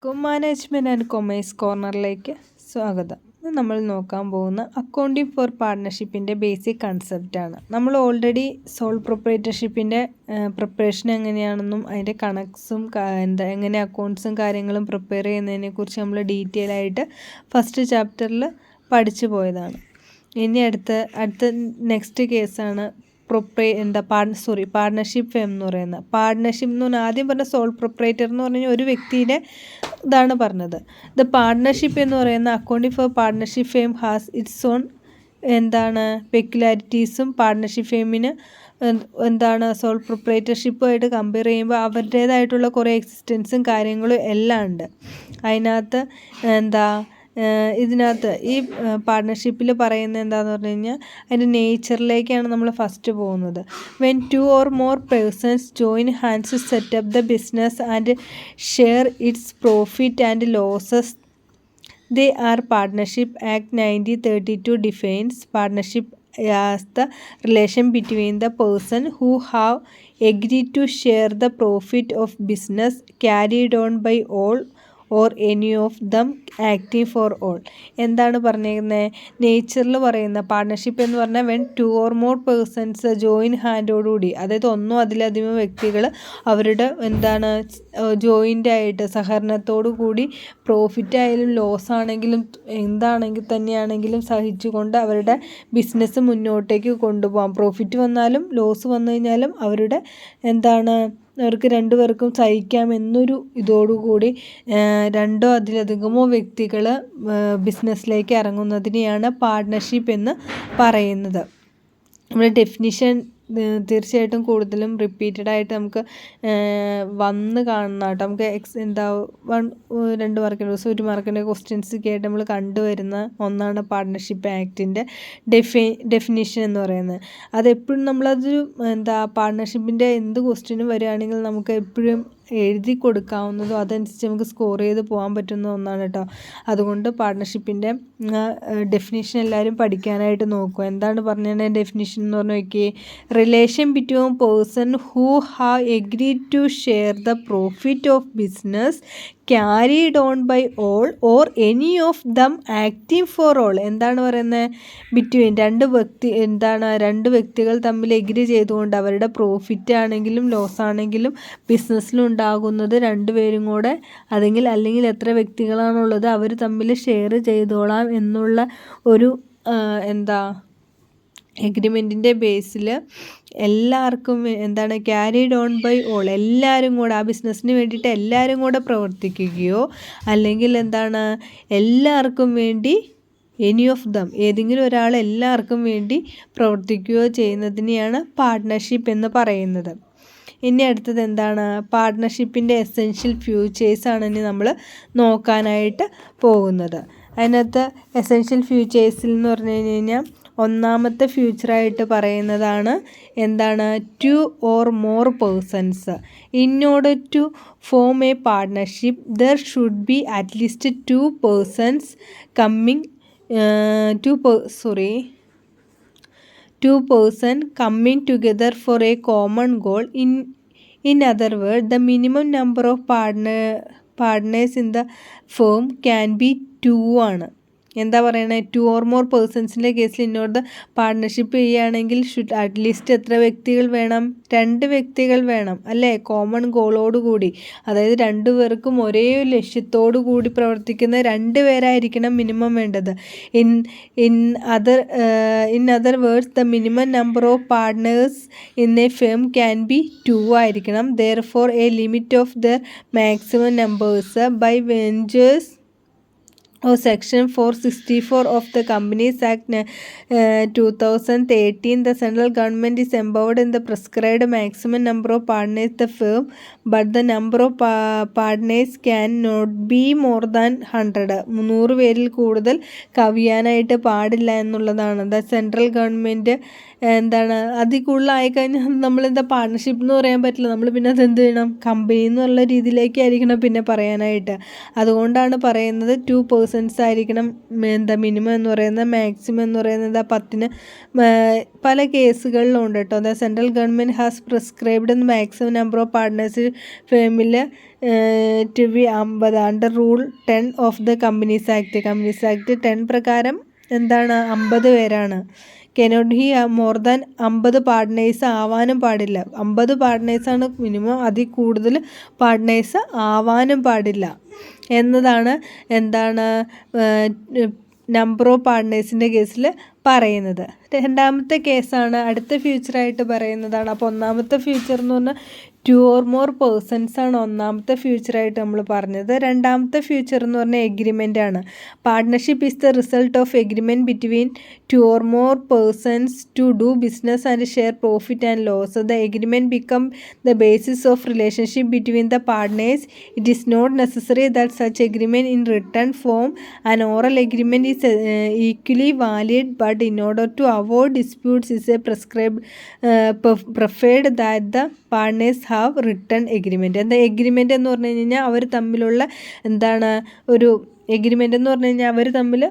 എല്ലാവർക്കും management and commerce കോർണറിലേക്ക് സ്വാഗതം. ഇത് നമ്മൾ നോക്കാൻ പോകുന്ന അക്കൗണ്ടിങ് ഫോർ പാർട്ട്ണർഷിപ്പിൻ്റെ ബേസിക് കൺസെപ്റ്റാണ്. നമ്മൾ ഓൾറെഡി സോൾ പ്രൊപ്പറേറ്റർഷിപ്പിൻ്റെ പ്രിപ്പറേഷൻ എങ്ങനെയാണെന്നും അതിൻ്റെ കണക്സും എങ്ങനെ അക്കൗണ്ട്സും കാര്യങ്ങളും പ്രിപ്പയർ ചെയ്യുന്നതിനെക്കുറിച്ച് നമ്മൾ ഡീറ്റെയിൽ ആയിട്ട് ഫസ്റ്റ് ചാപ്റ്ററിൽ പഠിച്ചു പോയതാണ്. ഇനി അടുത്ത നെക്സ്റ്റ് കേസാണ് പാർട്ട്ണർഷിപ്പ് ഫേം എന്ന് പറയുന്നത്. പാർട്ട്ണർഷിപ്പ് എന്ന് പറഞ്ഞാൽ ആദ്യം പറഞ്ഞ സോൾ പ്രൊപ്പറേറ്റർ എന്ന് പറഞ്ഞാൽ ഒരു വ്യക്തിയുടെ ഇതാണ് പറഞ്ഞത്. പാർട്ട്ണർഷിപ്പ് എന്ന് പറയുന്ന accounting for partnership firm has its own പെക്യുലാരിറ്റീസും പാർട്ട്ണർഷിപ്പ് ഫേമിന് സോൾ പ്രൊപ്പറേറ്റർഷിപ്പുമായിട്ട് കമ്പയർ ചെയ്യുമ്പോൾ അവരുടേതായിട്ടുള്ള കുറേ എക്സിസ്റ്റൻസും കാര്യങ്ങളും എല്ലാം ഉണ്ട്. അതിനകത്ത് ഇതിനകത്ത് ഈ പാർട്ട്ണർഷിപ്പിൽ പറയുന്നത് എന്താണെന്ന് പറഞ്ഞു കഴിഞ്ഞാൽ അതിൻ്റെ നേച്ചറിലേക്കാണ് നമ്മൾ ഫസ്റ്റ് പോകുന്നത്. When 2 or more persons join hands to set up the business and share its profit and losses, they are partnership. Act 1932 defines partnership as the relation between the person who have agreed to share the profit of business carried on by all or any of them acting for all. എന്താണ് പറഞ്ഞിരിക്കുന്നത്? നേച്ചറിൽ പറയുന്ന partnership എന്ന് പറഞ്ഞാൽ when 2 or more persons join ഹാൻഡോടുകൂടി, അതായത് ഒന്നോ അതിലധികം വ്യക്തികൾ അവരുടെ ജോയിൻ്റായിട്ട് സഹകരണത്തോടു കൂടി പ്രോഫിറ്റ് ആയാലും ലോസ് ആണെങ്കിലും എന്താണെങ്കിൽ തന്നെയാണെങ്കിലും സഹിച്ചുകൊണ്ട് അവരുടെ ബിസിനസ് മുന്നോട്ടേക്ക് കൊണ്ടുപോകാം. പ്രോഫിറ്റ് വന്നാലും ലോസ് വന്നു കഴിഞ്ഞാലും അവരുടെ അവർക്ക് രണ്ടുപേർക്കും സഹിക്കാം എന്നൊരു ഇതോടുകൂടി രണ്ടോ അതിലധികമോ വ്യക്തികൾ ബിസിനസ്സിലേക്ക് ഇറങ്ങുന്നതിനെയാണ് പാർട്ട്ണർഷിപ്പ് എന്ന് പറയുന്നത്. നമ്മുടെ ഡെഫിനിഷൻ തീർച്ചയായിട്ടും കൂടുതലും റിപ്പീറ്റഡായിട്ട് നമുക്ക് വന്ന് കാണുന്ന കേട്ടോ. നമുക്ക് 2 മാർക്കിൻ്റെ ദിവസം 1 മാർക്കിൻ്റെ ക്വസ്റ്റ്യൻസ് ഒക്കെ ആയിട്ട് നമ്മൾ കണ്ടുവരുന്ന ഒന്നാണ് പാർട്ട്ണർഷിപ്പ് ആക്ടിൻ്റെ ഡെഫിനിഷൻ എന്ന് പറയുന്നത്. അതെപ്പോഴും നമ്മളതൊരു പാർട്ട്ണർഷിപ്പിൻ്റെ എന്ത് ക്വസ്റ്റ്യനും വരികയാണെങ്കിൽ നമുക്ക് എപ്പോഴും എഴുതി കൊടുക്കാവുന്നതും അതനുസരിച്ച് നമുക്ക് സ്കോർ ചെയ്ത് പോകാൻ പറ്റുന്ന ഒന്നാണ് കേട്ടോ. അതുകൊണ്ട് പാർട്ട്ണർഷിപ്പിൻ്റെ ഡെഫിനിഷൻ എല്ലാവരും പഠിക്കാനായിട്ട് നോക്കുക. എന്താണ് പറഞ്ഞത് ഡെഫിനിഷൻ എന്ന് പറഞ്ഞു നോക്കിയേ? Relation between person who have agreed to share the profit of business carried on by all or any of them acting for all. എന്താണ് പറയുന്നത്? ബിറ്റ്വീൻ രണ്ട് വ്യക്തികൾ തമ്മിൽ എഗ്രി ചെയ്തുകൊണ്ട് അവരുടെ പ്രോഫിറ്റ് ആണെങ്കിലും ലോസ് ആണെങ്കിലും ബിസിനസ്സിലുണ്ടാകുന്നത് രണ്ടുപേരും കൂടെ അല്ലെങ്കിൽ എത്ര വ്യക്തികളാണുള്ളത് അവർ തമ്മിൽ ഷെയർ ചെയ്തോളാം എന്നുള്ള ഒരു എഗ്രിമെൻറ്റിൻ്റെ ബേസിൽ എല്ലാവർക്കും ക്യാരിഡ് ഓൺ ബൈ ഓൾ, എല്ലാവരും കൂടെ ആ ബിസിനസ്സിന് വേണ്ടിയിട്ട് എല്ലാവരും കൂടെ പ്രവർത്തിക്കുകയോ അല്ലെങ്കിൽ എല്ലാവർക്കും വേണ്ടി എനി ഓഫ് ദം ഏതെങ്കിലും ഒരാൾ എല്ലാവർക്കും വേണ്ടി പ്രവർത്തിക്കുകയോ ചെയ്യുന്നതിനെയാണ് പാർട്ട്ണർഷിപ്പ് എന്ന് പറയുന്നത്. ഇനി അടുത്തത് പാർട്ട്ണർഷിപ്പിൻ്റെ എസെൻഷ്യൽ ഫ്യൂച്ചേഴ്സാണ് ഇനി നമ്മൾ നോക്കാനായിട്ട് പോകുന്നത്. അതിനകത്ത് എസെൻഷ്യൽ ഫ്യൂച്ചേഴ്സിൽ എന്ന് പറഞ്ഞു കഴിഞ്ഞാൽ ഒന്നാമത്തെ ഫ്യൂച്ചറായിട്ട് പറയുന്നതാണ് 2 or more persons. In order to form a partnership, there should be at least 2 persons coming together for a common goal. In other words, the minimum number of partners in the firm can be 2 ആണ്. എന്താ പറയണേ? 2 or more പേഴ്സൺസിൻ്റെ കേസിൽ ഇന്നോട് partnership ചെയ്യുകയാണെങ്കിൽ at least എത്ര വ്യക്തികൾ വേണം? 2 വ്യക്തികൾ വേണം അല്ലേ? കോമൺ ഗോളോട് കൂടി, അതായത് രണ്ടുപേർക്കും ഒരേ ലക്ഷ്യത്തോടു കൂടി പ്രവർത്തിക്കുന്ന 2 പേരായിരിക്കണം മിനിമം വേണ്ടത്. In other words the minimum number of partners in a firm can be 2 ആയിരിക്കണം. Therefore a limit of the maximum numbers by ventures Section 464 of the Companies Act 2013, the central government is empowered in the prescribed maximum number of partners the firm, but the number of partners can not be more than 100. 300 പേരിൽ കൂടുതൽ കവിയാനായിട്ട് പാടില്ല എന്നുള്ളതാണ്. The central government എന്താണ് അതിൽ കൂടുതലായി കഴിഞ്ഞാൽ നമ്മളെന്താ partnership എന്ന് പറയാൻ പറ്റില്ല, നമ്മൾ പിന്നെ അതെന്ത് ചെയ്യണം, കമ്പനി എന്നുള്ള രീതിയിലേക്കായിരിക്കണം പിന്നെ പറയാനായിട്ട്. അതുകൊണ്ടാണ് പറയുന്നത് 2 persons ആയിരിക്കണം എന്താ മിനിമം എന്ന് പറയുന്നത്. മാക്സിമം എന്ന് പറയുന്നത് 10ന് പല കേസുകളിലും ഉണ്ട് കേട്ടോ. The central government has prescribed maximum number of partners ഫേമിൽ to be 50 under rule 10 of the companies act. 10 പ്രകാരം എന്താണ് 50 പേരാണ്. Cannot he more than 50 partners ആവാനും പാടില്ല. 50 പാർട്ട്നേഴ്സാണ് മിനിമം, അതിൽ കൂടുതൽ പാർട്ട്നേഴ്സ് ആവാനും പാടില്ല എന്നതാണ് എന്താണ് നമ്പർ ഓഫ് പാർട്ട്നേഴ്സിൻ്റെ കേസിൽ പറയുന്നത്. രണ്ടാമത്തെ കേസാണ് അടുത്ത ഫ്യൂച്ചറായിട്ട് പറയുന്നതാണ്. അപ്പോൾ ഒന്നാമത്തെ ഫ്യൂച്ചർ എന്ന് പറഞ്ഞാൽ 2 or more persons ആണ് ഒന്നാമത്തെ ഫ്യൂച്ചറായിട്ട് നമ്മൾ പറഞ്ഞത്. രണ്ടാമത്തെ ഫ്യൂച്ചർ എന്ന് പറഞ്ഞാൽ എഗ്രിമെൻ്റ് ആണ്. Partnership is the result of agreement between 2 or more persons to do business and share profit and loss. The agreement become the basis of relationship between the partners. It is not necessary that such agreement in written form an oral agreement is equally valid, but in order to avoid disputes is a preferred that the partners have written agreement. എന്താ agreement എന്ന് പറഞ്ഞു കഴിഞ്ഞാൽ അവർ തമ്മിലുള്ള എന്താണ് ഒരു agreement എന്ന് പറഞ്ഞു കഴിഞ്ഞാൽ അവർ തമ്മിൽ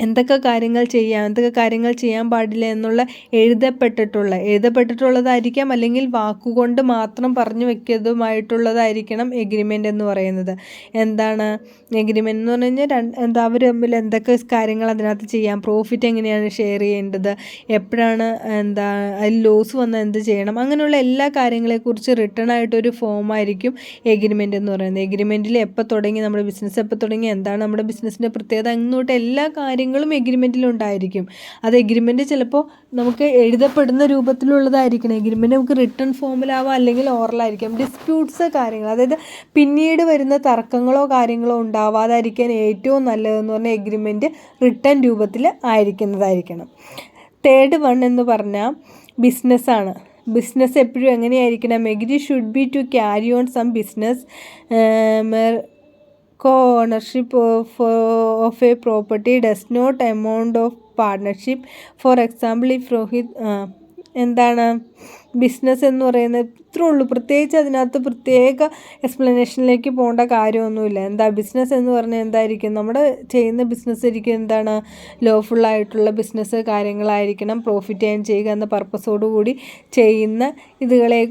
എന്തൊക്കെ കാര്യങ്ങൾ ചെയ്യാൻ പാടില്ല എന്നുള്ള എഴുതപ്പെട്ടിട്ടുള്ളതായിരിക്കാം, അല്ലെങ്കിൽ വാക്കുകൊണ്ട് മാത്രം പറഞ്ഞു വെക്കുന്നതുമായിട്ടുള്ളതായിരിക്കണം എഗ്രിമെൻ്റ് എന്ന് പറയുന്നത്. എന്താണ് എഗ്രിമെൻ്റ് എന്ന് പറഞ്ഞു കഴിഞ്ഞാൽ അവർ തമ്മിൽ എന്തൊക്കെ കാര്യങ്ങൾ അതിനകത്ത് ചെയ്യാം, പ്രോഫിറ്റ് എങ്ങനെയാണ് ഷെയർ ചെയ്യേണ്ടത്, എപ്പോഴാണ് അതിൽ ലോസ് വന്നാൽ എന്ത് ചെയ്യണം, അങ്ങനെയുള്ള എല്ലാ കാര്യങ്ങളെക്കുറിച്ച് റിട്ടേൺ ആയിട്ടൊരു ഫോമായിരിക്കും എഗ്രിമെൻ്റ് എന്ന് പറയുന്നത്. എഗ്രിമെൻറ്റിൽ എപ്പോൾ തുടങ്ങി നമ്മുടെ ബിസിനസ്, എപ്പോൾ തുടങ്ങി, എന്താണ് നമ്മുടെ ബിസിനസ്സിൻ്റെ പ്രത്യേകത, അങ്ങോട്ട് എല്ലാ കാര്യങ്ങളും എഗ്രിമെൻറ്റിലുണ്ടായിരിക്കും. അത് എഗ്രിമെൻറ്റ് ചിലപ്പോൾ നമുക്ക് എഴുതപ്പെടുന്ന രൂപത്തിലുള്ളതായിരിക്കണം. എഗ്രിമെൻറ്റ് നമുക്ക് റിട്ടേൺ ഫോമിലാവാം, അല്ലെങ്കിൽ ഓറലായിരിക്കും. ഡിസ്പ്യൂട്ട്സ് കാര്യങ്ങൾ, അതായത് പിന്നീട് വരുന്ന തർക്കങ്ങളോ കാര്യങ്ങളോ ഉണ്ടാവാതായിരിക്കാൻ ഏറ്റവും നല്ലതെന്ന് പറഞ്ഞാൽ എഗ്രിമെൻറ്റ് റിട്ടേൺ രൂപത്തിൽ ആയിരിക്കുന്നതായിരിക്കണം. തേർഡ് വൺ എന്ന് പറഞ്ഞാൽ ബിസിനസ്സാണ്. ബിസിനസ് എപ്പോഴും എങ്ങനെയായിരിക്കണം, agree should be to carry on some business co-ownership of a property does not amount of partnership. For example, if Rohit എന്താണ് ബിസിനസ് എന്ന് പറയുന്നത് ഇത്രേ ഉള്ളൂ. പ്രത്യേകിച്ച് അതിനകത്ത് പ്രത്യേക എക്സ്പ്ലനേഷനിലേക്ക് പോകേണ്ട കാര്യമൊന്നുമില്ല. എന്താ ബിസിനസ് എന്ന് പറഞ്ഞാൽ എന്തായിരിക്കും, നമ്മുടെ ചെയ്യുന്ന ബിസിനസ് ആയിരിക്കും എന്താണ് ലോഫുള്ളായിട്ടുള്ള ബിസിനസ് കാര്യങ്ങളായിരിക്കണം, പ്രോഫിറ്റ് ഏൺ ചെയ്യുക എന്ന പർപ്പസോടു കൂടി ചെയ്യുന്ന ഇതുകളെ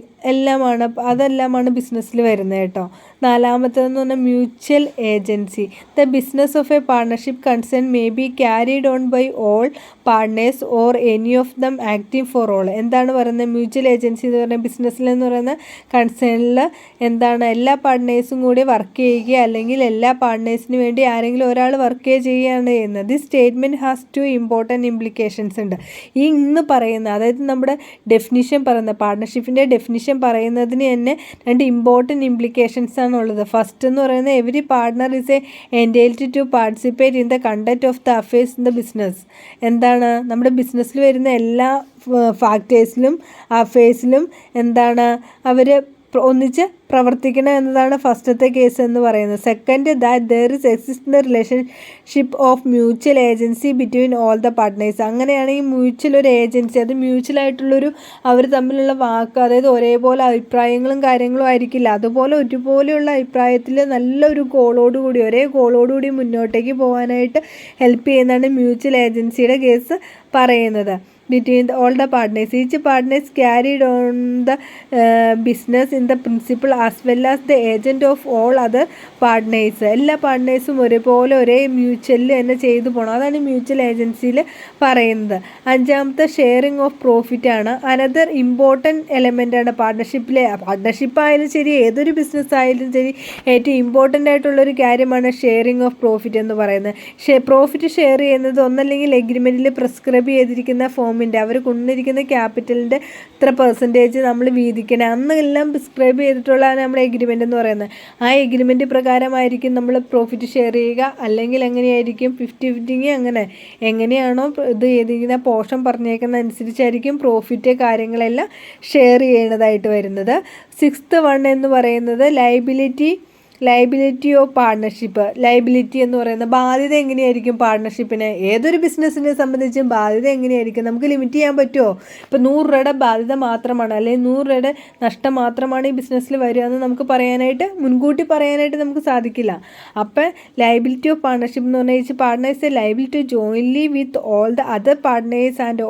അതെല്ലാമാണ് ബിസിനസ്സിൽ വരുന്നത് കേട്ടോ. നാലാമത്തേതെന്ന് പറഞ്ഞാൽ mutual agency. The business of a partnership concern may be carried on by all partners or any of them acting for all. എന്താണ് പറയുന്നത്, മ്യൂച്വൽ ഏജൻസി എന്ന് പറഞ്ഞാൽ ബിസിനസ്സിലെന്ന് പറയുന്ന കൺസേണിൽ എന്താണ് എല്ലാ പാർട്ട്നേഴ്സും കൂടി വർക്ക് ചെയ്യുക, അല്ലെങ്കിൽ എല്ലാ പാർട്ട്നേഴ്സിന് വേണ്ടി ആരെങ്കിലും ഒരാൾ വർക്ക് ചെയ്യുകയാണ് ചെയ്യുന്നത്. This statement has 2 important implications ഉണ്ട്. ഈ ഇന്ന് പറയുന്ന, അതായത് നമ്മുടെ ഡെഫിനിഷൻ പറയുന്ന പാർട്ട്ണർഷിപ്പിൻ്റെ ഡെഫിനിഷൻ പറയുന്നതിന് തന്നെ 2 important ഇംപ്ലിക്കേഷൻസ് ആണ് ഉള്ളത്. ഫസ്റ്റ് എന്ന് പറയുന്നത് every partner is entitled to participate in the conduct of the affairs in the business. എന്താണ് നമ്മുടെ ബിസിനസ്സിൽ വരുന്ന എല്ലാ ഫാക്ടേഴ്സിലും അഫയേഴ്സിലും എന്താണ് അവർ ഒന്നിച്ച് പ്രവർത്തിക്കണം എന്നതാണ് ഫസ്റ്റത്തെ കേസ് എന്ന് പറയുന്നത്. Second, that there is exist the relationship of mutual agency between all the partners. അങ്ങനെയാണെങ്കിൽ മ്യൂച്വൽ ഒരു ഏജൻസി, അത് മ്യൂച്വലായിട്ടുള്ളൊരു അവർ തമ്മിലുള്ള വാക്ക്, അതായത് ഒരേപോലെ അഭിപ്രായങ്ങളും കാര്യങ്ങളും ആയിരിക്കില്ല, അതുപോലെ ഒരുപോലെയുള്ള അഭിപ്രായത്തിൽ നല്ലൊരു ഗോളോടുകൂടി ഒരേ ഗോളോടുകൂടി മുന്നോട്ടേക്ക് പോകാനായിട്ട് ഹെൽപ്പ് ചെയ്യുന്നതാണ് മ്യൂച്വൽ ഏജൻസിയുടെ കേസ് പറയുന്നത്. Between all the partners, each partners carried on the business in the principle as well as the agent of all other partners. എല്ലാ പാർട്ട്നേഴ്സും ഒരുപോലെ ഒരേ മ്യൂച്വലിൽ തന്നെ ചെയ്തു പോകണം, അതാണ് മ്യൂച്വൽ ഏജൻസിയിൽ പറയുന്നത്. അഞ്ചാമത്തെ ഷെയറിങ് ഓഫ് പ്രോഫിറ്റ് ആണ്. അനദർ ഇമ്പോർട്ടൻറ്റ് എലമെൻ്റ് ആണ് പാർട്ട്ണർഷിപ്പ് ആയാലും ശരി, ഏതൊരു ബിസിനസ് ആയാലും ശരി, ഏറ്റവും ഇമ്പോർട്ടൻ്റ് ആയിട്ടുള്ളൊരു കാര്യമാണ് ഷെയറിങ് ഓഫ് പ്രോഫിറ്റ് എന്ന് പറയുന്നത്. പ്രോഫിറ്റ് ഷെയർ ചെയ്യുന്നത് ഒന്നല്ലെങ്കിൽ എഗ്രിമെൻറ്റിൽ പ്രിസ്ക്രൈബ് ചെയ്തിരിക്കുന്ന ഫോമിൻ്റെ അവർ കൊണ്ടിരിക്കുന്ന ക്യാപിറ്റലിൻ്റെ ഇത്ര പെർസെൻറ്റേജ് നമ്മൾ വീതിക്കണം, അന്നെല്ലാം പ്രിസ്ക്രൈബ് ചെയ്തിട്ടുള്ളതാണ് നമ്മുടെ എഗ്രിമെൻ്റ് എന്ന് പറയുന്നത്. ആ എഗ്രിമെൻറ്റ് പ്രകാരമായിരിക്കും നമ്മൾ പ്രോഫിറ്റ് ഷെയർ ചെയ്യുക, അല്ലെങ്കിൽ എങ്ങനെയായിരിക്കും 50-50 അങ്ങനെ എങ്ങനെയാണോ ഇത് ചെയ്തിരിക്കുന്ന പോർഷൻ പറഞ്ഞേക്കുന്ന അനുസരിച്ചായിരിക്കും പ്രോഫിറ്റ് കാര്യങ്ങളെല്ലാം ഷെയർ ചെയ്യുന്നതായിട്ട് വരുന്നത്. 6th വൺ എന്ന് പറയുന്നത് liability liability of partnership. Liability എന്ന് പറയുന്ന ബാധ്യത എങ്ങനെയായിരിക്കും പാർട്ട്ണർഷിപ്പിന്? ഏതൊരു ബിസിനസ്സിനെ സംബന്ധിച്ചും ബാധ്യത എങ്ങനെയായിരിക്കും? നമുക്ക് ലിമിറ്റ് ചെയ്യാൻ പറ്റുമോ? ഇപ്പോൾ 100 രൂപയുടെ ബാധ്യത മാത്രമാണ്, അല്ലെങ്കിൽ 100 രൂപയുടെ നഷ്ടം മാത്രമാണ് ഈ ബിസിനസ്സിൽ വരിക എന്ന് നമുക്ക് പറയാനായിട്ട്, മുൻകൂട്ടി പറയാനായിട്ട് നമുക്ക് സാധിക്കില്ല. അപ്പം ലയബിലിറ്റി ഓഫ് പാർട്ട്ണർഷിപ്പ് എന്ന് പറഞ്ഞാൽ partners liable to jointly with all the other partners and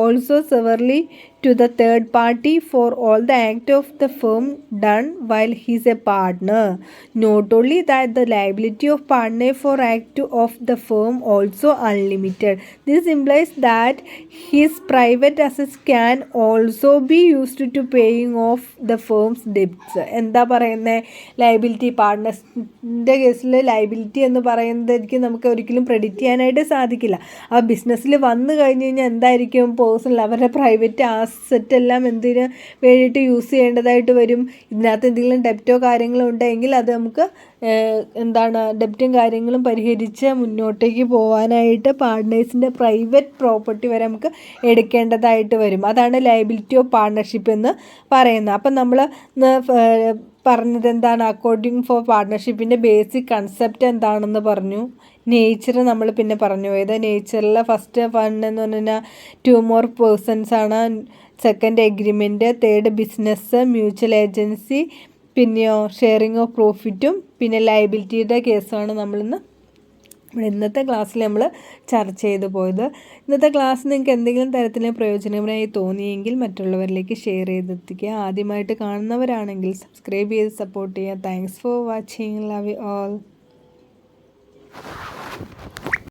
also severely to the third party for all the act of the firm done while he is a partner. Not only that, the liability of partner for act of the firm also unlimited. This implies that his private assets can also be used to paying off the firm's debts. എന്താ പറയുന്നത്? Liability പാർട്ട്നേഴ്സിൻ്റെ കേസിൽ liability എന്ന് പറയുന്നതായിരിക്കും നമുക്ക് ഒരിക്കലും predict ചെയ്യാനായിട്ട് സാധിക്കില്ല. ആ ബിസിനസ്സിൽ വന്നു കഴിഞ്ഞ് കഴിഞ്ഞാൽ എന്തായിരിക്കും? പേഴ്സണൽ അവരുടെ പ്രൈവറ്റ് ആസെറ്റ് എല്ലാം എന്തിന് വേണ്ടിയിട്ട് യൂസ് ചെയ്യേണ്ടതായിട്ട് വരും? ഇതിനകത്ത് എന്തെങ്കിലും ഡെപ്റ്റോ കാര്യങ്ങളോ ഉണ്ടെങ്കിൽ അത് നമുക്ക് ഡെപ്റ്റും കാര്യങ്ങളും പരിഹരിച്ച് മുന്നോട്ടേക്ക് പോകാനായിട്ട് പാർട്ട്നേഴ്സിൻ്റെ പ്രൈവറ്റ് പ്രോപ്പർട്ടി വരെ നമുക്ക് എടുക്കേണ്ടതായിട്ട് വരും. അതാണ് ലയബിലിറ്റി ഓഫ് പാർട്ട്ണർഷിപ്പ് എന്ന് പറയുന്നത്. അപ്പം നമ്മൾ പറഞ്ഞത് എന്താണ്? അക്കോർഡിംഗ് ഫോർ പാർട്ട്ണർഷിപ്പിൻ്റെ ബേസിക് കൺസെപ്റ്റ് എന്താണെന്ന് പറഞ്ഞു. നേച്ചർ നമ്മൾ പിന്നെ പറഞ്ഞു പോയത്. നേച്ചറിൽ ഫസ്റ്റ് എന്ന് പറഞ്ഞാൽ 2 more persons ആണ്. Second agreement, third business, mutual agency, പിന്നെയോ ഷെയറിങ് ഓഫ് പ്രോഫിറ്റും പിന്നെ ലയബിലിറ്റിയുടെ കേസാണ് ഇന്നത്തെ ക്ലാസ്സിൽ നമ്മൾ ചർച്ച ചെയ്തു പോയത്. ഇന്നത്തെ ക്ലാസ് നിങ്ങൾക്ക് എന്തെങ്കിലും തരത്തിൽ പ്രയോജനകരമായി തോന്നിയെങ്കിൽ മറ്റുള്ളവരിലേക്ക് ഷെയർ ചെയ്തെത്തിക്കുക. ആദ്യമായിട്ട് കാണുന്നവരാണെങ്കിൽ സബ്സ്ക്രൈബ് ചെയ്ത് സപ്പോർട്ട് ചെയ്യുക. Thanks for watching. Love you all.